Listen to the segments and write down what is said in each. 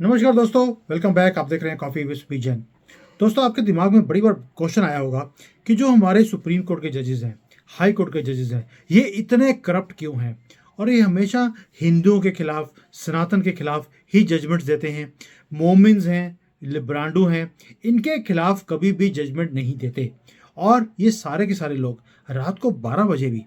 नमस्कार दोस्तों, welcome back. आप देख रहे हैं कॉफी विद विजन। दोस्तों, आपके दिमाग में बड़ी बार क्वेश्चन आया होगा कि जो हमारे सुप्रीम कोर्ट के जजेस हैं, हाई कोर्ट के जजेस हैं, ये इतने करप्ट क्यों हैं और ये हमेशा हिंदुओं के खिलाफ, सनातन के खिलाफ ही जजमेंट्स देते हैं। मोमिन्स हैं, लिब्रांडो हैं, इनके खिलाफ कभी भी जजमेंट नहीं देते। और ये सारे के सारे लोग रात को 12 बजे भी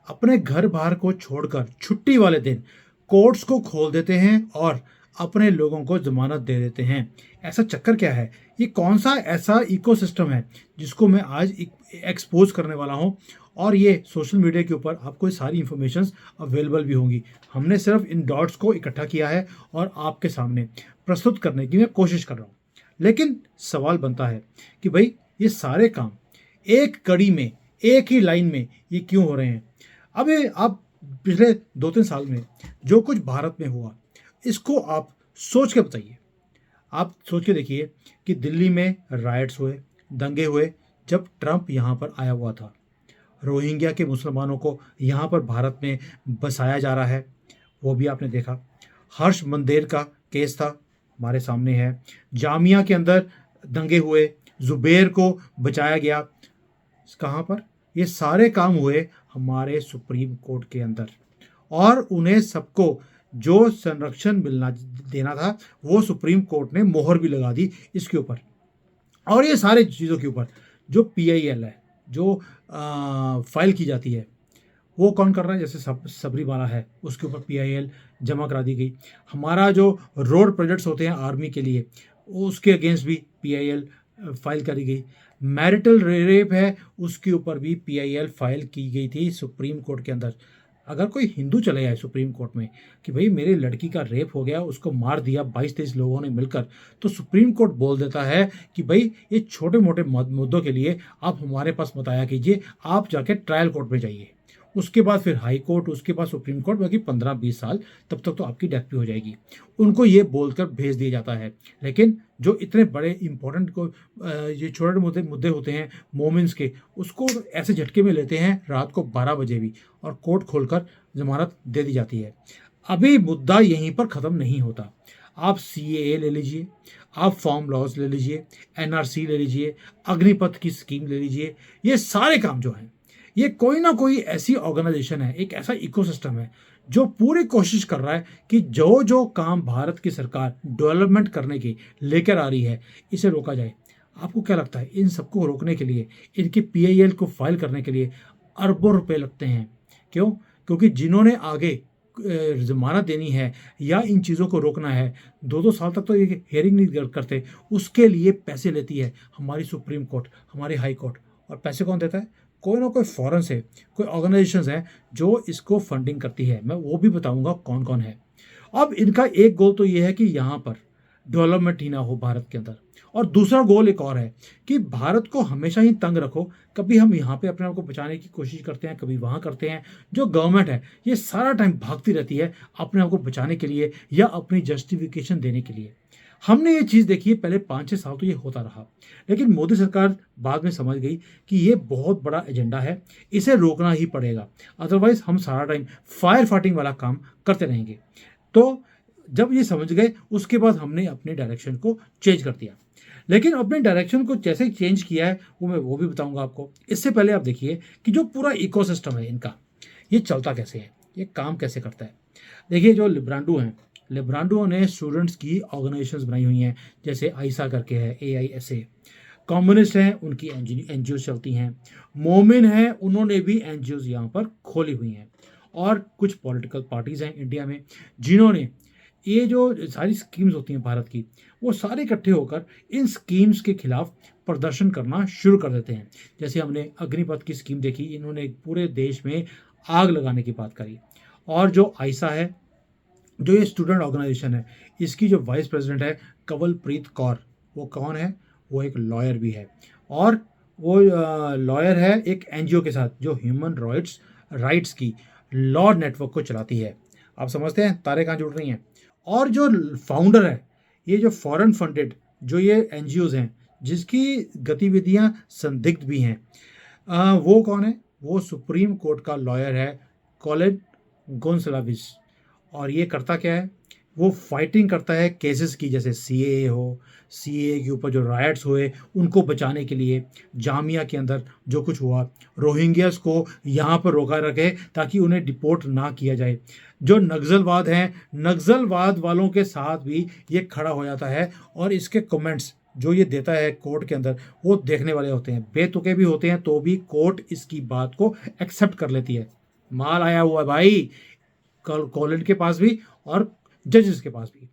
अपने घर बाहर को छोड़कर छुट्टी वाले दिन कोर्ट्स को खोल देते हैं और अपने लोगों को जमानत दे देते हैं। ऐसा चक्कर क्या है? ये कौन सा ऐसा इकोसिस्टम है जिसको मैं आज एक्सपोज करने वाला हूँ? और ये सोशल मीडिया के ऊपर आपको ये सारी इंफॉर्मेशंस अवेलेबल भी होंगी। हमने सिर्फ इन डॉट्स को इकट्ठा किया है और आपके सामने प्रस्तुत करने की मैं कोशिश कर रहा हूँ। लेकिन सवाल बनता है कि भाई, ये सारे काम एक कड़ी में, एक ही लाइन में ये क्यों हो रहे हैं? अब ये आप पिछले 2-3 साल में जो कुछ भारत में हुआ, इसको आप सोच के बताइए। आप सोच के देखिए कि दिल्ली में राइट्स हुए, दंगे हुए जब ट्रंप यहाँ पर आया हुआ था। रोहिंग्या के मुसलमानों को यहाँ पर भारत में बसाया जा रहा है, वो भी आपने देखा। हर्ष मंदेर का केस था, हमारे सामने है। जामिया के अंदर दंगे हुए, जुबेर को बचाया गया। कहाँ पर? ये सारे काम हुए हमारे सुप्रीम कोर्ट के अंदर। और उन्हें सबको जो संरक्षण मिलना देना था, वो सुप्रीम कोर्ट ने मोहर भी लगा दी इसके ऊपर। और ये सारे चीज़ों के ऊपर जो पीआईएल है, जो फाइल की जाती है, वो कौन कर रहा है? जैसे सबरीमाला है, उसके ऊपर पीआईएल जमा करा दी गई। हमारा जो रोड प्रोजेक्ट्स होते हैं आर्मी के लिए, उसके अगेंस्ट भी पीआईएल फाइल करी गई। मैरिटल रेप है, उसके ऊपर भी पीआईएल फाइल की गई थी सुप्रीम कोर्ट के अंदर। अगर कोई हिंदू चले जाए सुप्रीम कोर्ट में कि भाई मेरे लड़की का रेप हो गया, उसको मार दिया 22-23 लोगों ने मिलकर, तो सुप्रीम कोर्ट बोल देता है कि भाई ये छोटे मोटे मुद्दों के लिए आप हमारे पास मत आया कीजिए, आप जाके ट्रायल कोर्ट में जाइए। उसके बाद फिर हाई कोर्ट, उसके बाद सुप्रीम कोर्ट, बाकी 15-20 साल, तब तक तो आपकी डेथ भी हो जाएगी। उनको ये बोलकर भेज दिया जाता है। लेकिन जो इतने बड़े इंपॉर्टेंट को ये छोटे मोटे मुद्दे होते हैं मोमिन्स के, उसको ऐसे झटके में लेते हैं रात को 12 बजे भी, और कोर्ट खोलकर जमानत दे दी जाती है। अभी मुद्दा यहीं पर ख़त्म नहीं होता। आप सीएए ले लीजिए, आप फार्म लॉज ले लीजिए, एनआरसी ले लीजिए, अग्निपथ की स्कीम ले लीजिए। ये सारे काम जो हैं, ये कोई ना कोई ऐसी ऑर्गेनाइजेशन है, एक ऐसा इकोसिस्टम है जो पूरी कोशिश कर रहा है कि जो जो काम भारत की सरकार डेवलपमेंट करने की लेकर आ रही है, इसे रोका जाए। आपको क्या लगता है इन सबको रोकने के लिए, इनकी पीआईएल को फाइल करने के लिए अरबों रुपए लगते हैं? क्यों? क्योंकि जिन्होंने आगे जमानत देनी है या इन चीज़ों को रोकना है, 2-2 साल तक तो ये हेयरिंग नहीं करते, उसके लिए पैसे लेती है हमारी सुप्रीम कोर्ट, हमारी हाई कोर्ट। और पैसे कौन देता है? कोई ना कोई फॉरेन से, कोई ऑर्गेनाइजेशंस हैं जो इसको फंडिंग करती है। मैं वो भी बताऊंगा कौन कौन है। अब इनका एक गोल तो ये है कि यहाँ पर डेवलपमेंट ही ना हो भारत के अंदर, और दूसरा गोल एक और है कि भारत को हमेशा ही तंग रखो। कभी हम यहाँ पे अपने आप को बचाने की कोशिश करते हैं, कभी वहाँ करते हैं। जो गवर्नमेंट है ये सारा टाइम भागती रहती है अपने आप को बचाने के लिए या अपनी जस्टिफिकेशन देने के लिए। हमने ये चीज़ देखी है, पहले 5-6 साल तो ये होता रहा, लेकिन मोदी सरकार बाद में समझ गई कि ये बहुत बड़ा एजेंडा है, इसे रोकना ही पड़ेगा। अदरवाइज हम सारा टाइम फायर फाइटिंग वाला काम करते रहेंगे। तो जब ये समझ गए, उसके बाद हमने अपने डायरेक्शन को चेंज कर दिया। लेकिन अपने डायरेक्शन को जैसे चेंज किया है वो भी बताऊंगा आपको। इससे पहले आप देखिए कि जो पूरा इकोसिस्टम है इनका, ये चलता कैसे है, ये काम कैसे करता है। देखिए, जो लिब्रांडो हैं, लिब्रांडो ने स्टूडेंट्स की ऑर्गेनाइजेशंस बनाई हुई हैं, जैसे आइसा करके है, AISA। कम्युनिस्ट हैं, उनकी एनजीओ चलती हैं। मोमिन हैं, उन्होंने भी एनजीओ यहाँ पर खोली हुई हैं। और कुछ पॉलिटिकल पार्टीज़ हैं इंडिया में जिन्होंने ये जो सारी स्कीम्स होती हैं भारत की, वो सारे इकट्ठे होकर इन स्कीम्स के खिलाफ प्रदर्शन करना शुरू कर देते हैं। जैसे हमने अग्निपथ की स्कीम देखी, इन्होंने पूरे देश में आग लगाने की बात करी। और जो आइसा है, जो ये स्टूडेंट ऑर्गेनाइजेशन है, इसकी जो वाइस प्रेसिडेंट है कवलप्रीत कौर, वो कौन है? वो एक लॉयर भी है। और वो लॉयर है एक एनजीओ के साथ जो ह्यूमन राइट्स की लॉ नेटवर्क को चलाती है। आप समझते हैं तारे कहाँ जुड़ रही हैं? और जो फाउंडर है, ये जो फॉरेन फंडेड जो ये एनजीओज हैं, जिसकी गतिविधियां संदिग्ध भी हैं, वो कौन है? वो सुप्रीम कोर्ट का लॉयर है, कॉलेन गोंसलाविस। और ये करता क्या है वो फाइटिंग करता है केसेस की, जैसे सीएए हो, सीएए के ऊपर जो राइट्स हुए उनको बचाने के लिए, जामिया के अंदर जो कुछ हुआ, रोहिंग्यास को यहाँ पर रोका रखे ताकि उन्हें डिपोर्ट ना किया जाए। जो नक्सलवाद हैं, नक्सलवाद वालों के साथ भी ये खड़ा हो जाता है, और इसके कमेंट्स जो ये देता है कोर्ट के अंदर वो देखने वाले होते हैं, बेतुके भी होते हैं, तो भी कोर्ट इसकी बात को एक्सेप्ट कर लेती है। माल आया हुआ है भाई कॉलिन के पास भी और जजेस के पास भी।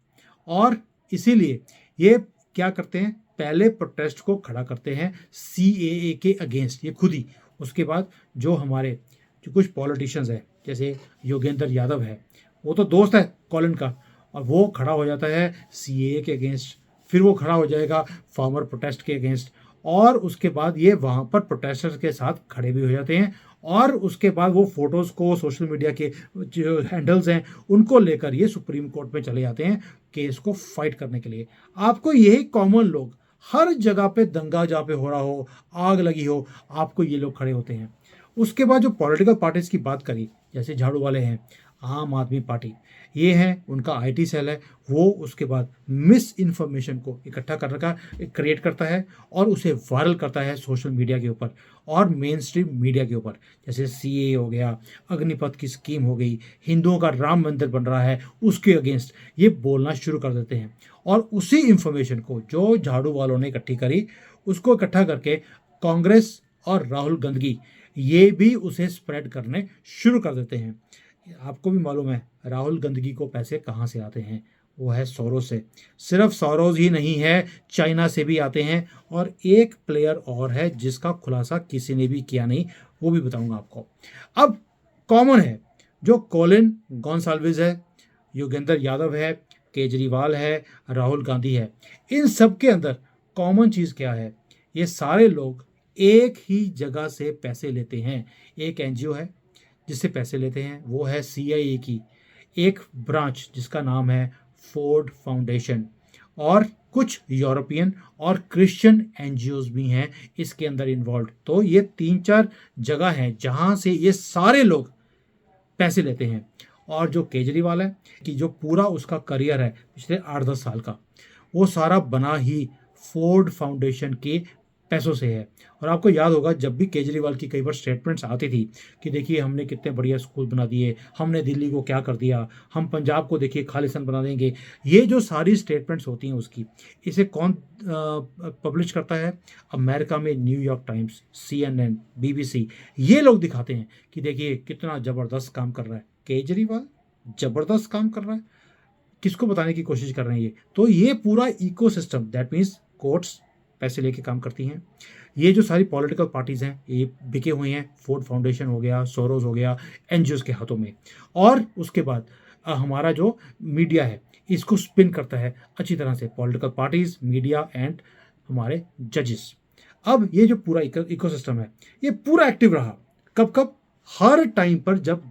और इसीलिए ये क्या करते हैं, पहले प्रोटेस्ट को खड़ा करते हैं सीएए के अगेंस्ट, ये खुद ही। उसके बाद जो हमारे जो कुछ पॉलिटिशियंस हैं, जैसे योगेंद्र यादव है, वो तो दोस्त है कॉलिन का, और वो खड़ा हो जाता है सीएए के अगेंस्ट। फिर वो खड़ा हो जाएगा फार्मर प्रोटेस्ट के अगेंस्ट, और उसके बाद ये वहाँ पर प्रोटेस्टर्स के साथ खड़े भी हो जाते हैं। और उसके बाद वो फोटोज़ को सोशल मीडिया के जो हैंडल्स हैं उनको लेकर ये सुप्रीम कोर्ट में चले जाते हैं केस को फाइट करने के लिए। आपको यही कॉमन लोग, हर जगह पे दंगा जहाँ पे हो रहा हो, आग लगी हो, आपको ये लोग खड़े होते हैं। उसके बाद जो पॉलिटिकल पार्टीज की बात करी, जैसे झाड़ू वाले हैं, आम आदमी पार्टी, ये है उनका आईटी सेल है, वो उसके बाद मिस इन्फॉर्मेशन को इकट्ठा कर रखा क्रिएट करता है और उसे वायरल करता है सोशल मीडिया के ऊपर और मेन स्ट्रीम मीडिया के ऊपर। जैसे सीए हो गया, अग्निपथ की स्कीम हो गई, हिंदुओं का राम मंदिर बन रहा है, उसके अगेंस्ट ये बोलना शुरू कर देते हैं। और उसी इंफॉर्मेशन को जो झाड़ू वालों ने इकट्ठी करी, उसको इकट्ठा करके कांग्रेस और राहुल गांधी ये भी उसे स्प्रेड करने शुरू कर देते हैं। आपको भी मालूम है राहुल गांधी को पैसे कहाँ से आते हैं, वो है सोरोस से। सिर्फ सोरोस ही नहीं है, चाइना से भी आते हैं, और एक प्लेयर और है जिसका खुलासा किसी ने भी किया नहीं, वो भी बताऊंगा आपको। अब कॉमन है, जो कॉलिन गोंसाल्विस है, योगेंद्र यादव है, केजरीवाल है, राहुल गांधी है, इन सब के अंदर कॉमन चीज़ क्या है, ये सारे लोग एक ही जगह से पैसे लेते हैं। एक एनजीओ है जिससे पैसे लेते हैं, वो है सीआईए की एक ब्रांच जिसका नाम है फोर्ड फाउंडेशन, और कुछ यूरोपियन और क्रिश्चियन एनजीओज भी हैं इसके अंदर इन्वॉल्व। तो ये 3-4 जगह हैं जहां से ये सारे लोग पैसे लेते हैं। और जो केजरीवाल है कि जो पूरा उसका करियर है पिछले 8-10 साल का, वो सारा बना ही फोर्ड फाउंडेशन के पैसों से है। और आपको याद होगा जब भी केजरीवाल की कई बार स्टेटमेंट्स आती थी कि देखिए हमने कितने बढ़िया स्कूल बना दिए, हमने दिल्ली को क्या कर दिया, हम पंजाब को देखिए खालिस्तान बना देंगे, ये जो सारी स्टेटमेंट्स होती हैं उसकी, इसे कौन पब्लिश करता है? अमेरिका में न्यूयॉर्क टाइम्स, CNN, BBC, ये लोग दिखाते हैं कि देखिए कितना ज़बरदस्त काम कर रहा है केजरीवाल, ज़बरदस्त काम कर रहा है। किसको बताने की कोशिश कर रहे हैं ये? तो ये पूरा इकोसिस्टम, दैट मीन्स कोर्ट्स पैसे लेके काम करती हैं, ये जो सारी पॉलिटिकल पार्टीज हैं ये बिके हुए हैं, फोर्ड फाउंडेशन हो गया, सोरोस हो गया, एनजीओस के हाथों में। और उसके बाद हमारा जो मीडिया है इसको स्पिन करता है अच्छी तरह से, पॉलिटिकल पार्टीज, मीडिया एंड हमारे जजेस। अब ये जो पूरा इकोसिस्टम है ये पूरा एक्टिव रहा, कब कब? हर टाइम पर जब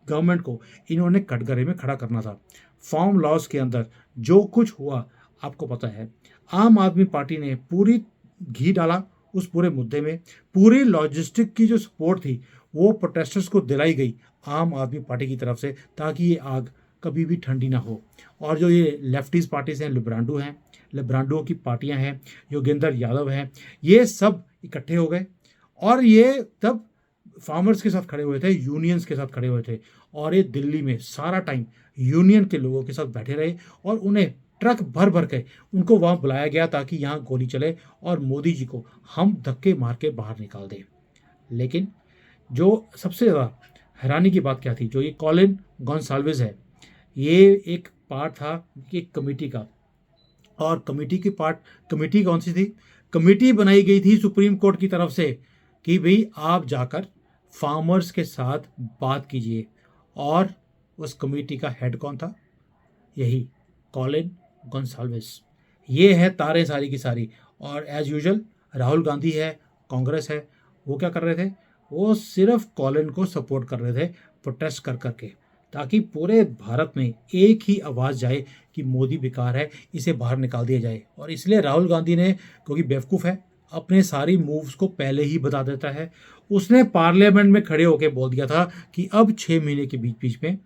गवर्नमेंट को इन्होंने कटघरे में खड़ा करना था। फार्म लॉज के अंदर जो कुछ हुआ आपको पता है, आम आदमी पार्टी ने पूरी घी डाला उस पूरे मुद्दे में, पूरी लॉजिस्टिक की जो सपोर्ट थी वो प्रोटेस्टर्स को दिलाई गई आम आदमी पार्टी की तरफ से, ताकि ये आग कभी भी ठंडी ना हो। और जो ये लेफ्टिस्ट पार्टीज हैं, लिब्रांडो की पार्टियां हैं, योगेंद्र यादव हैं, ये सब इकट्ठे हो गए और ये तब फार्मर्स के साथ खड़े हुए थे, यूनियंस के साथ खड़े हुए थे, और ये दिल्ली में सारा टाइम यूनियन के लोगों के साथ बैठे रहे और उन्हें ट्रक भर भर के उनको वहाँ बुलाया गया ताकि यहाँ गोली चले और मोदी जी को हम धक्के मार के बाहर निकाल दें। लेकिन जो सबसे ज़्यादा हैरानी की बात क्या थी, जो ये कॉलिन गोंसाल्विस है, ये एक पार्ट था एक कमेटी का। और कमेटी कौन सी थी? कमेटी बनाई गई थी सुप्रीम कोर्ट की तरफ से कि भाई आप जाकर फार्मर्स के साथ बात कीजिए। और उस कमेटी का हेड कौन था? यही कॉलिन गोंसाल्विस। ये है तारे सारी की सारी। और एज यूजुअल राहुल गांधी है, कांग्रेस है, वो क्या कर रहे थे? वो सिर्फ कॉलिन को सपोर्ट कर रहे थे प्रोटेस्ट कर करके, ताकि पूरे भारत में एक ही आवाज़ जाए कि मोदी बेकार है, इसे बाहर निकाल दिया जाए। और इसलिए राहुल गांधी ने, क्योंकि बेवकूफ़ है, अपने सारी मूव्स को पहले ही बता देता है। उसने पार्लियामेंट में खड़े होकर बोल दिया था कि अब 6 महीने के बीच बीच में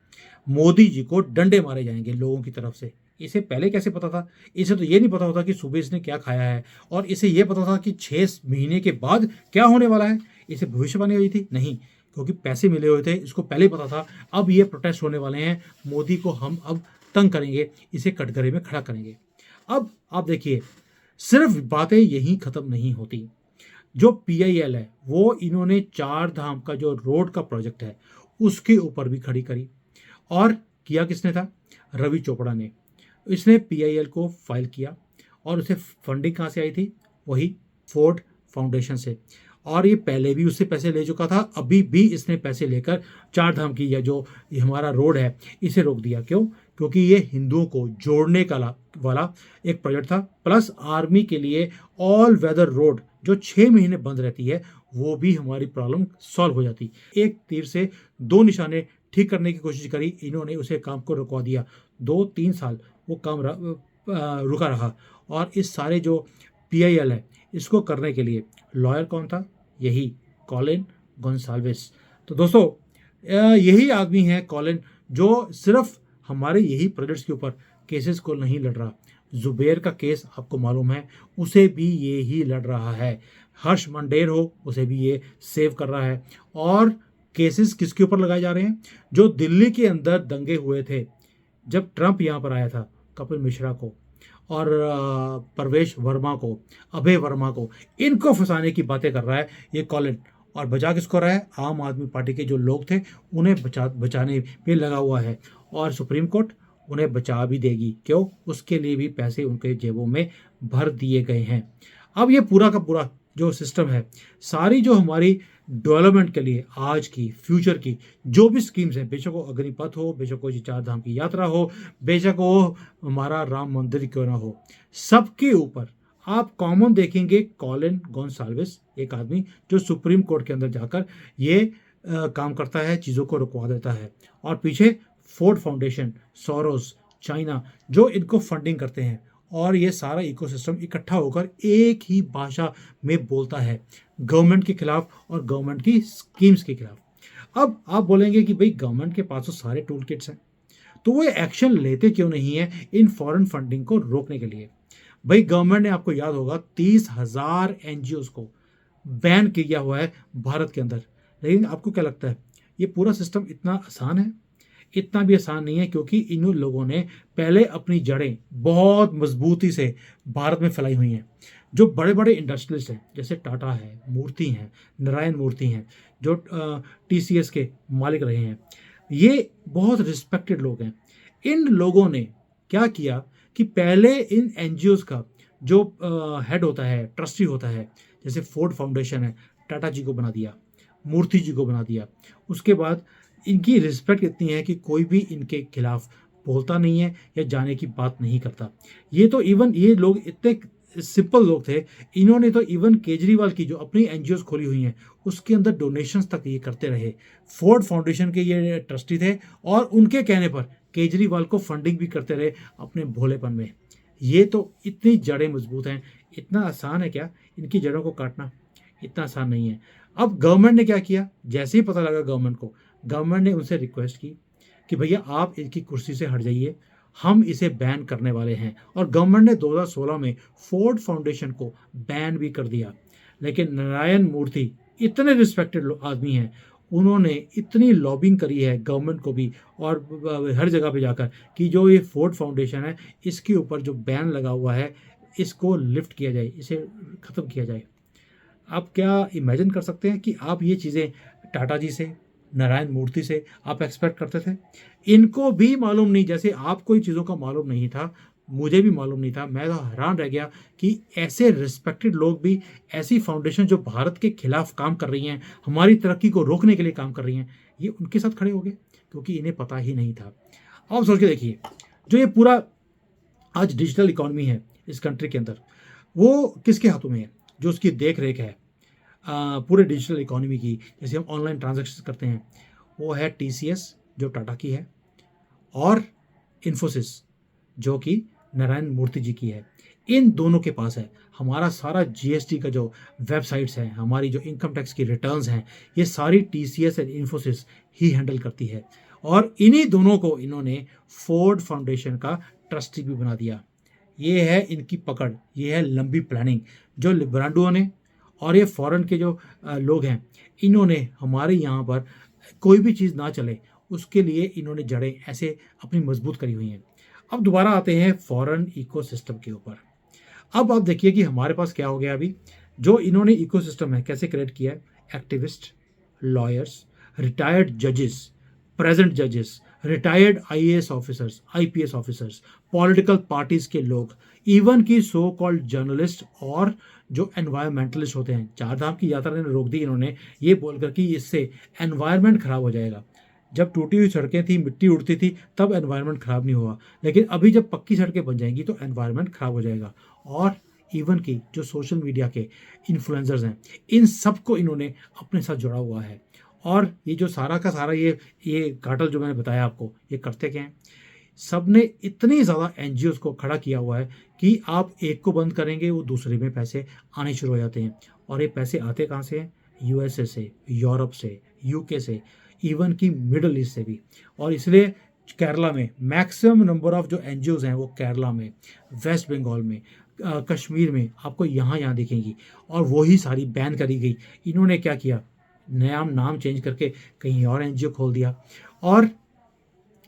मोदी जी को डंडे मारे जाएंगे लोगों की तरफ से। इसे पहले कैसे पता था? इसे तो ये नहीं पता होता कि सुबह इसने क्या खाया है, और इसे ये पता था कि 6 महीने के बाद क्या होने वाला है। इसे भविष्यवाणी हुई थी? नहीं, क्योंकि पैसे मिले हुए थे, इसको पहले ही पता था अब ये प्रोटेस्ट होने वाले हैं, मोदी को हम अब तंग करेंगे, इसे कटघरे में खड़ा करेंगे। अब आप देखिए, सिर्फ बातें यहीं खत्म नहीं होती। जो पीआईएल है वो इन्होंने चार धाम का जो रोड का प्रोजेक्ट है उसके ऊपर भी खड़ी करी। और किया किसने था? रवि चोपड़ा ने। इसने पीआईएल को फाइल किया, और उसे फंडिंग कहाँ से आई थी? वही फोर्ड फाउंडेशन से। और ये पहले भी उससे पैसे ले चुका था, अभी भी इसने पैसे लेकर चार धाम की या जो ये हमारा रोड है इसे रोक दिया। क्यों? क्योंकि ये हिंदुओं को जोड़ने का वाला एक प्रोजेक्ट था, प्लस आर्मी के लिए ऑल वेदर रोड जो 6 महीने बंद रहती है वो भी हमारी प्रॉब्लम सॉल्व हो जाती। एक तीर से दो निशाने ठीक करने की कोशिश करी इन्होंने, उसे काम को रुकवा दिया। 2-3 साल वो काम रुका रहा। और इस सारे जो पीआईएल है इसको करने के लिए लॉयर कौन था? यही कॉलिन गोंसाल्विस। तो दोस्तों, यही आदमी है कॉलिन, जो सिर्फ हमारे यही प्रोजेक्ट्स के ऊपर केसेस को नहीं लड़ रहा। जुबेर का केस आपको मालूम है, उसे भी ये ही लड़ रहा है। हर्ष मंडेर हो, उसे भी ये सेव कर रहा है। और केसेस किसके ऊपर लगाए जा रहे हैं? जो दिल्ली के अंदर दंगे हुए थे जब ट्रंप यहाँ पर आया था, कपिल मिश्रा को और परवेश वर्मा को, अभय वर्मा को, इनको फंसाने की बातें कर रहा है ये कॉलिन। और बचा किसको रहा है? आम आदमी पार्टी के जो लोग थे उन्हें बचाने में लगा हुआ है। और सुप्रीम कोर्ट उन्हें बचा भी देगी। क्यों? उसके लिए भी पैसे उनके जेबों में भर दिए गए हैं। अब ये पूरा का पूरा जो सिस्टम है, सारी जो हमारी डेवलपमेंट के लिए आज की फ्यूचर की जो भी स्कीम्स हैं, बेशक वो अग्निपथ हो, बेशक वो चार धाम की यात्रा हो, बेशक वो हमारा राम मंदिर क्यों ना हो, सबके ऊपर आप कॉमन देखेंगे कॉलिन गोंसाल्विस, एक आदमी जो सुप्रीम कोर्ट के अंदर जाकर ये काम करता है, चीज़ों को रुकवा देता है। और पीछे फोर्ड फाउंडेशन, सोरोस, चाइना जो इनको फंडिंग करते हैं। और ये सारा इकोसिस्टम इकट्ठा होकर एक ही भाषा में बोलता है, गवर्नमेंट के खिलाफ और गवर्नमेंट की स्कीम्स के खिलाफ। अब आप बोलेंगे कि भाई गवर्नमेंट के पास तो सारे टूल किट्स हैं, तो वो एक्शन लेते क्यों नहीं है इन फॉरेन फंडिंग को रोकने के लिए? भाई गवर्नमेंट ने, आपको याद होगा, 30,000 एनजीओ को बैन किया हुआ है भारत के अंदर। लेकिन आपको क्या लगता है ये पूरा सिस्टम इतना आसान है? इतना भी आसान नहीं है, क्योंकि इन लोगों ने पहले अपनी जड़ें बहुत मजबूती से भारत में फैलाई हुई हैं। जो बड़े बड़े इंडस्ट्रियलिस्ट हैं जैसे टाटा है, मूर्ति हैं, नारायण मूर्ति हैं, जो टीसीएस के मालिक रहे हैं, ये बहुत रिस्पेक्टेड लोग हैं। इन लोगों ने क्या किया कि पहले इन एनजीओज का जो हेड होता है, ट्रस्टी होता है, जैसे फोर्ड फाउंडेशन है, टाटा जी को बना दिया, मूर्ति जी को बना दिया। उसके बाद इनकी रिस्पेक्ट इतनी है कि कोई भी इनके खिलाफ बोलता नहीं है या जाने की बात नहीं करता। ये तो इवन ये लोग इतने सिंपल लोग थे, इन्होंने तो इवन केजरीवाल की जो अपनी एनजीओज खोली हुई हैं उसके अंदर डोनेशंस तक ये करते रहे। फोर्ड फाउंडेशन के ये ट्रस्टी थे, और उनके कहने पर केजरीवाल को फंडिंग भी करते रहे अपने भोलेपन में। ये तो इतनी जड़ें मजबूत हैं। इतना आसान है क्या इनकी जड़ों को काटना? इतना आसान नहीं है। अब गवर्नमेंट ने क्या किया? जैसे ही पता लगा गवर्नमेंट को, गवर्नमेंट ने उनसे रिक्वेस्ट की कि भैया आप इनकी कुर्सी से हट जाइए, हम इसे बैन करने वाले हैं। और गवर्नमेंट ने 2016 में फोर्ड फाउंडेशन को बैन भी कर दिया। लेकिन नारायण मूर्ति इतने रिस्पेक्टेड आदमी हैं, उन्होंने इतनी लॉबिंग करी है गवर्नमेंट को भी और हर जगह पे जाकर कि जो ये फोर्ड फाउंडेशन है इसके ऊपर जो बैन लगा हुआ है इसको लिफ्ट किया जाए, इसे ख़त्म किया जाए। आप क्या इमेजिन कर सकते हैं कि आप ये चीज़ें टाटा जी से, नारायण मूर्ति से आप एक्सपेक्ट करते थे? इनको भी मालूम नहीं, जैसे आपको इन चीज़ों का मालूम नहीं था, मुझे भी मालूम नहीं था। मैं तो हैरान रह गया कि ऐसे रिस्पेक्टेड लोग भी, ऐसी फाउंडेशन जो भारत के खिलाफ काम कर रही हैं, हमारी तरक्की को रोकने के लिए काम कर रही हैं, ये उनके साथ खड़े हो गए, क्योंकि इन्हें पता ही नहीं था। अब सोच के देखिए, जो ये पूरा आज डिजिटल इकॉनमी है इस कंट्री के अंदर, वो किसके हाथों में है? जो उसकी देख रेख है पूरे डिजिटल इकोनॉमी की, जैसे हम ऑनलाइन ट्रांजैक्शन करते हैं, वो है टीसीएस जो टाटा की है, और इन्फोसिस जो कि नारायण मूर्ति जी की है। इन दोनों के पास है। हमारा सारा जीएसटी का जो वेबसाइट्स हैं, हमारी जो इनकम टैक्स की रिटर्न्स हैं, ये सारी TCS and Infosys he handle करती है। और इन्हीं दोनों को इन्होंने फोर्ड फाउंडेशन का ट्रस्टी भी बना दिया। ये है इनकी पकड़, ये है लंबी प्लानिंग जो लिब्रांडो ने और ये फॉरेन के जो लोग हैं, इन्होंने हमारे यहाँ पर कोई भी चीज़ ना चले उसके लिए इन्होंने जड़ें ऐसे अपनी मजबूत करी हुई हैं। अब दोबारा आते हैं फॉरेन इकोसिस्टम के ऊपर। अब आप देखिए कि हमारे पास क्या हो गया अभी, जो इन्होंने इकोसिस्टम है कैसे क्रिएट किया है। एक्टिविस्ट, लॉयर्स, रिटायर्ड जजेस, प्रेजेंट जजेस, retired IAS officers, IPS officers, political parties के लोग, इवन की सो कॉल्ड जर्नलिस्ट और जो एनवायरमेंटलिस्ट होते हैं। चार धाम की यात्रा ने रोक दी इन्होंने ये बोलकर कि इससे एनवायरमेंट खराब हो जाएगा। जब टूटी हुई सड़कें थी, मिट्टी उड़ती थी, तब एनवायरनमेंट खराब नहीं हुआ, लेकिन अभी जब पक्की सड़कें बन जाएंगी तो एनवायरनमेंट खराब हो जाएगा। और इवन की जो सोशल मीडिया के इन्फ्लुएंसर्स हैं, इन सबको इन्होंने अपने साथ जुड़ा हुआ है। और ये जो सारा का सारा ये कार्टेल जो मैंने बताया आपको, ये करते क्या हैं, सब ने इतनी ज़्यादा एनजीओ को खड़ा किया हुआ है कि आप एक को बंद करेंगे वो दूसरे में पैसे आने शुरू हो जाते हैं। और ये पैसे आते कहाँ से हैं? यूएसए से, यूरोप से, यूके से, इवन की मिडल ईस्ट से भी। और इसलिए केरला में मैक्सिमम नंबर ऑफ जो एनजीओज हैं वो केरला में, वेस्ट बंगाल में, कश्मीर में आपको यहाँ दिखेंगी। और वही सारी बैन करी गई। इन्होंने क्या किया, नया नाम चेंज करके कहीं और एनजीओ खोल दिया। और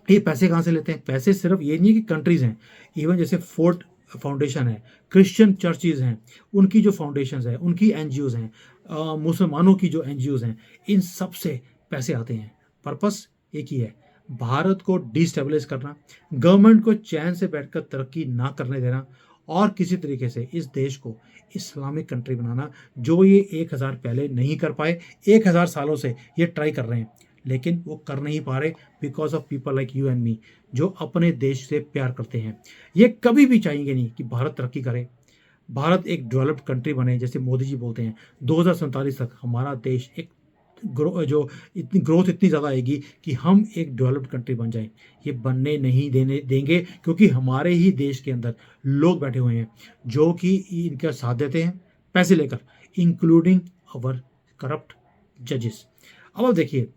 ये पैसे कहाँ से लेते हैं? पैसे सिर्फ ये नहीं कि कंट्रीज हैं, इवन जैसे फोर्ट फाउंडेशन है, क्रिश्चियन चर्चेज हैं, उनकी जो फाउंडेशंस हैं, उनकी एनजीओज हैं, मुसलमानों की जो एनजीओज हैं, इन सब से पैसे आते हैं। पर्पस एक ही है, भारत को डिस्टेबलाइज करना, गवर्नमेंट को चैन से बैठकर तरक्की ना करने देना और किसी तरीके से इस देश को इस्लामिक कंट्री बनाना, जो ये 1000 पहले नहीं कर पाए। 1000 सालों से ये ट्राई कर रहे हैं लेकिन वो कर नहीं पा रहे because of people like you and me, जो अपने देश से प्यार करते हैं। ये कभी भी चाहेंगे नहीं कि भारत तरक्की करे, भारत एक डेवलप्ड कंट्री बने। जैसे मोदी जी बोलते हैं 2047 तक हमारा देश एक जो इतनी ग्रोथ इतनी ज़्यादा आएगी कि हम एक डेवलप्ड कंट्री बन जाएं। ये बनने नहीं देंगे क्योंकि हमारे ही देश के अंदर लोग बैठे हुए हैं जो कि इनका साथ देते हैं पैसे लेकर, इंक्लूडिंग अवर करप्ट जजेस। अब आप देखिए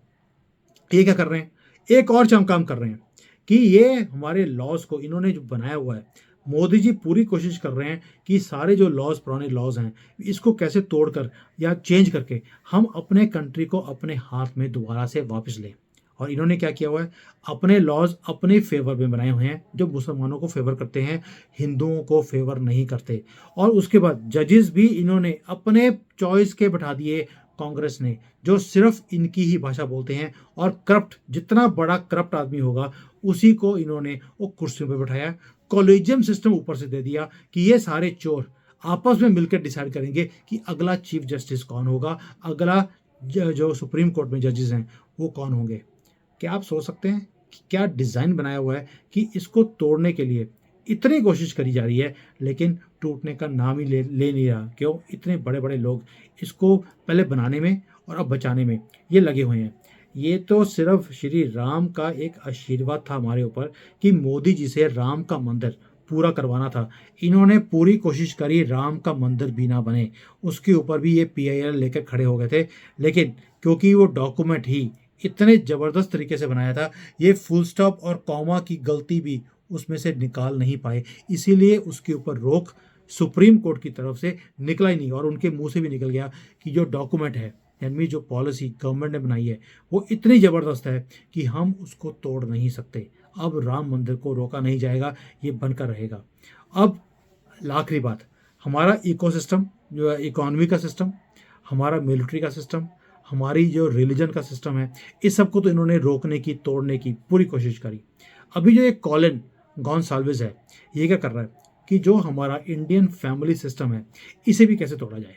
ये क्या कर रहे हैं, एक और काम कर रहे हैं कि ये हमारे लॉज को इन्होंने जो बनाया हुआ है, मोदी जी पूरी कोशिश कर रहे हैं कि सारे जो लॉज, पुराने लॉज हैं, इसको कैसे तोड़कर या चेंज करके हम अपने कंट्री को अपने हाथ में दोबारा से वापस लें। और इन्होंने क्या किया हुआ है, अपने लॉज अपने फेवर में बनाए हुए हैं, जो मुसलमानों को फेवर करते हैं, हिंदुओं को फेवर नहीं करते। और उसके बाद जजेस भी इन्होंने अपने चॉइस के बैठा दिए कांग्रेस ने, जो सिर्फ इनकी ही भाषा बोलते हैं। और करप्ट, जितना बड़ा करप्ट आदमी होगा उसी को इन्होंने वो कुर्सियों पर बैठाया। कॉलेजियम सिस्टम ऊपर से दे दिया कि ये सारे चोर आपस में मिलकर डिसाइड करेंगे कि अगला चीफ जस्टिस कौन होगा, अगला जो सुप्रीम कोर्ट में जजेस हैं वो कौन होंगे। क्या आप सोच सकते हैं कि क्या डिज़ाइन बनाया हुआ है कि इसको तोड़ने के लिए इतनी कोशिश करी जा रही है लेकिन टूटने का नाम ही ले नहीं रहा। क्यों? इतने बड़े बड़े लोग इसको पहले बनाने में और अब बचाने में ये लगे हुए हैं। ये तो सिर्फ श्री राम का एक आशीर्वाद था हमारे ऊपर कि मोदी जी से राम का मंदिर पूरा करवाना था। इन्होंने पूरी कोशिश करी राम का मंदिर भी ना बने, उसके ऊपर भी ये पीआईएल लेकर खड़े हो गए थे। लेकिन क्योंकि वो डॉक्यूमेंट ही इतने ज़बरदस्त तरीके से बनाया था, ये फुल स्टॉप और कॉमा की गलती भी उसमें से निकाल नहीं पाए, इसीलिए उसके ऊपर रोक सुप्रीम कोर्ट की तरफ से निकला ही नहीं। और उनके मुंह से भी निकल गया कि जो डॉक्यूमेंट है, यानी जो पॉलिसी गवर्नमेंट ने बनाई है, वो इतनी ज़बरदस्त है कि हम उसको तोड़ नहीं सकते। अब राम मंदिर को रोका नहीं जाएगा, ये बनकर रहेगा। अब आखिरी बात, हमारा इकोसिस्टम जो है, इकोनॉमी का सिस्टम, हमारा मिलिट्री का सिस्टम, हमारी जो रिलीजन का सिस्टम है, इस सबको तो इन्होंने रोकने की, तोड़ने की पूरी कोशिश करी। अभी जो एक कॉलिन गॉन्साल्विस है, ये क्या कर रहा है कि जो हमारा इंडियन फैमिली सिस्टम है इसे भी कैसे तोड़ा जाए।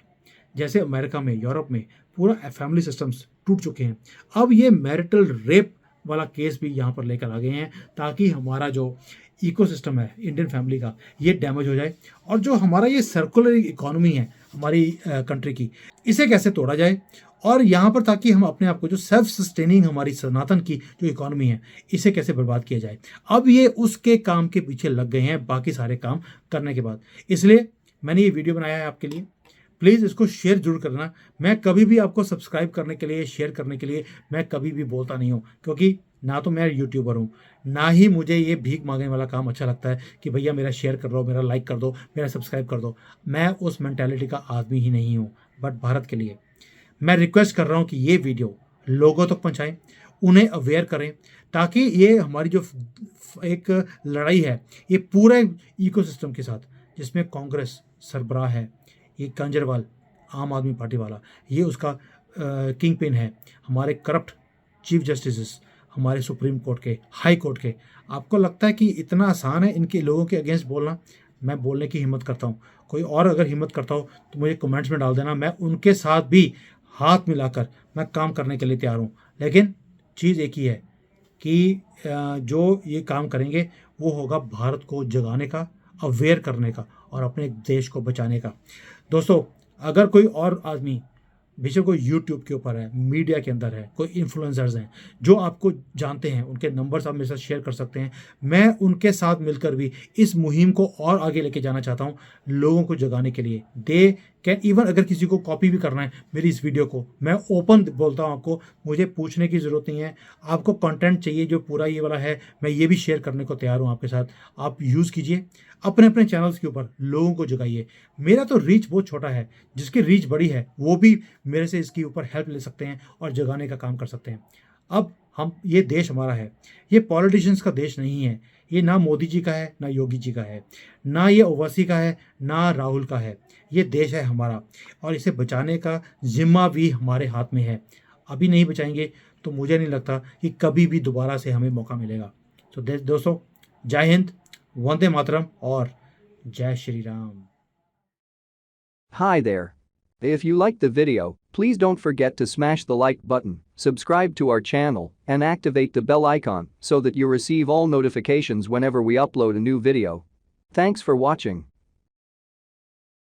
जैसे अमेरिका में, यूरोप में पूरा फैमिली सिस्टम्स टूट चुके हैं, अब ये मैरिटल रेप वाला केस भी यहाँ पर लेकर आ गए हैं ताकि हमारा जो इकोसिस्टम है इंडियन फैमिली का, ये डैमेज हो जाए। और जो हमारा ये सर्कुलर इकोनॉमी है, हमारी कंट्री की, इसे कैसे तोड़ा जाए और यहाँ पर ताकि हम अपने आप को जो सेल्फ सस्टेनिंग हमारी सनातन की जो इकोनॉमी है इसे कैसे बर्बाद किया जाए। अब ये उसके काम के पीछे लग गए हैं बाकी सारे काम करने के बाद। इसलिए मैंने ये वीडियो बनाया है आपके लिए। प्लीज़ इसको शेयर जरूर करना। मैं कभी भी आपको सब्सक्राइब करने के लिए, शेयर करने के लिए मैं कभी भी बोलता नहीं हूँ, क्योंकि ना तो मैं यूट्यूबर हूँ, ना ही मुझे ये भीख मांगने वाला काम अच्छा लगता है कि भैया मेरा शेयर कर दो, मेरा लाइक कर दो, मेरा सब्सक्राइब कर दो। मैं उस मेंटालिटी का आदमी ही नहीं हूँ। बट भारत के लिए मैं रिक्वेस्ट कर रहा हूँ कि ये वीडियो लोगों तक पहुँचाएं, उन्हें अवेयर करें, ताकि ये हमारी जो एक लड़ाई है ये पूरे इकोसिस्टम के साथ, जिसमें कांग्रेस सरबराह है, ये केजरीवाल आम आदमी पार्टी वाला, ये उसका किंग पिन है, हमारे करप्ट चीफ जस्टिस हमारे सुप्रीम कोर्ट के, हाई कोर्ट के। आपको लगता है कि इतना आसान है इनके लोगों के अगेंस्ट बोलना? मैं बोलने की हिम्मत करता हूँ। कोई और अगर हिम्मत करता हो तो मुझे कमेंट्स में डाल देना, मैं उनके साथ भी हाथ मिलाकर मैं काम करने के लिए तैयार हूँ। लेकिन चीज़ एक ही है कि जो ये काम करेंगे वो होगा भारत को जगाने का, अवेयर करने का और अपने देश को बचाने का। दोस्तों, अगर कोई और आदमी बेशक कोई यूट्यूब के ऊपर है, मीडिया के अंदर है, कोई इन्फ्लुएंसर्स हैं जो आपको जानते हैं, उनके नंबर्स आप मेरे साथ शेयर कर सकते हैं। मैं उनके साथ मिलकर भी इस मुहिम को और आगे लेके जाना चाहता हूँ, लोगों को जगाने के लिए। दे कैन इवन, अगर किसी को कॉपी भी करना है मेरी इस वीडियो को, मैं ओपन बोलता हूँ आपको, मुझे पूछने की ज़रूरत नहीं है। आपको कंटेंट चाहिए जो पूरा ये वाला है, मैं ये भी शेयर करने को तैयार हूँ आपके साथ। आप यूज़ कीजिए अपने अपने चैनल्स के ऊपर, लोगों को जगाइए। मेरा तो रीच बहुत छोटा है, जिसकी रीच बड़ी है वो भी मेरे से इसके ऊपर हेल्प ले सकते हैं और जगाने का काम कर सकते हैं। अब हम, ये देश हमारा है, ये पॉलिटिशियंस का देश नहीं है। ये ना मोदी जी का है, ना योगी जी का है, ना ये ओवैसी का है, ना राहुल का है। ये देश है हमारा और इसे बचाने का जिम्मा भी हमारे हाथ में है। अभी नहीं बचाएंगे तो मुझे नहीं लगता कि कभी भी दोबारा से हमें मौका मिलेगा। तो दोस्तों, जय हिंद, वंदे मातरम और जय Shri Ram. Hi there. If you liked the video, please don't forget to smash the like button, subscribe to our channel, and activate the bell icon so that you receive all notifications whenever we upload a new video. Thanks for watching.